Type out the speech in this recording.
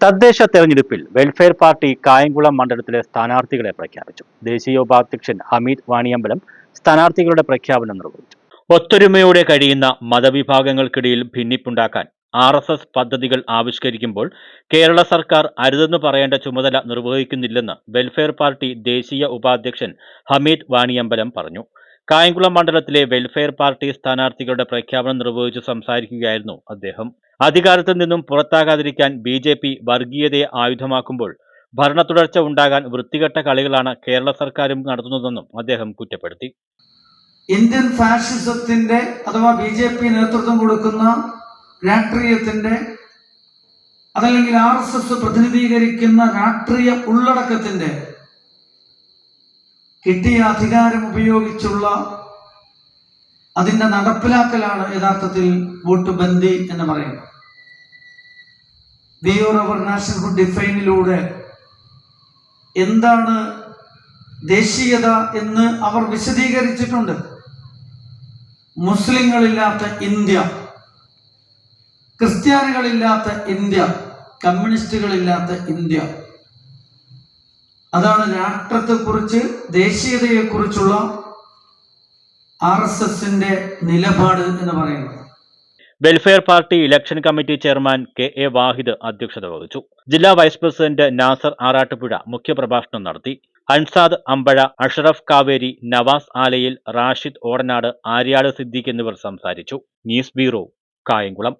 തദ്ദേശ തെരഞ്ഞെടുപ്പിൽ welfare party Kayamkulam മണ്ഡലത്തിലെ സ്ഥാനാർത്ഥികളെ പ്രഖ്യാപിച്ചു. ദേശീയ ഉപാധ്യക്ഷൻ ഹമീദ് വാണിയമ്പലം സ്ഥാനാർത്ഥികളുടെ പ്രഖ്യാപനം നിർവഹിച്ചു. ഒത്തൊരുമയോടെ കഴിയുന്ന മതവിഭാഗങ്ങൾക്കിടയിൽ ഭിന്നിപ്പുണ്ടാക്കാൻ RSS പദ്ധതികൾ ആവിഷ്കരിക്കുമ്പോൾ കേരള സർക്കാർ അരുതെന്ന് പറയേണ്ട ചുമതല നിർവഹിക്കുന്നില്ലെന്ന് വെൽഫെയർ പാർട്ടി ദേശീയ ഉപാധ്യക്ഷൻ ഹമീദ് വാണിയമ്പലം പറഞ്ഞു. കായംകുളം മണ്ഡലത്തിലെ വെൽഫെയർ പാർട്ടി സ്ഥാനാർത്ഥികളുടെ പ്രഖ്യാപനം നിർവഹിച്ച് സംസാരിക്കുകയായിരുന്നു അദ്ദേഹം. അധികാരത്തിൽ നിന്നും പുറത്താകാതിരിക്കാൻ BJP വർഗീയതയെ ആയുധമാക്കുമ്പോൾ ഭരണ തുടർച്ച ഉണ്ടാകാൻ വൃത്തികെട്ട കളികളാണ് കേരള സർക്കാരും നടത്തുന്നതെന്നും അദ്ദേഹം കുറ്റപ്പെടുത്തി. ഇന്ത്യൻ ഫാഷിസത്തിന്റെ അഥവാ BJP നേതൃത്വം കൊടുക്കുന്ന രാഷ്ട്രീയത്തിന്റെ അതല്ലെങ്കിൽ RSS പ്രതിനിധീകരിക്കുന്ന രാഷ്ട്രീയ ഉള്ളടക്കത്തിന്റെ കിട്ടിയ അധികാരം ഉപയോഗിച്ചുള്ള അതിന്റെ നടപ്പിലാക്കലാണ് യഥാർത്ഥത്തിൽ വോട്ട് ബന്ദി എന്ന് പറയുന്നത്. വി ഓർ അവർ നാഷണൽ ഡിഫൈനിലൂടെ എന്താണ് ദേശീയത എന്ന് അവർ വിശദീകരിച്ചിട്ടുണ്ട്. മുസ്ലിങ്ങളില്ലാത്ത ഇന്ത്യ, ക്രിസ്ത്യാനികളില്ലാത്ത ഇന്ത്യ, കമ്മ്യൂണിസ്റ്റുകളില്ലാത്ത ഇന്ത്യ, അതാണ് രാഷ്ട്രത്തെക്കുറിച്ച് ദേശീയതയെക്കുറിച്ചുള്ള RSSന്റെ നിലപാട് എന്ന് പറയുന്നത്. Welfare party election committee chairman KA വാഹിദ് അധ്യക്ഷത വഹിച്ചു. ജില്ലാ വൈസ് പ്രസിഡന്റ് നാസർ ആറാട്ടുപുഴ മുഖ്യപ്രഭാഷണം നടത്തി. അൻസാദ് അമ്പഴ, അഷറഫ് കാവേരി, നവാസ് ആലയിൽ, റാഷിദ് ഓടനാട്, ആര്യാട് സിദ്ദീഖ് എന്നിവർ സംസാരിച്ചു. News bureau, Kayamkulam.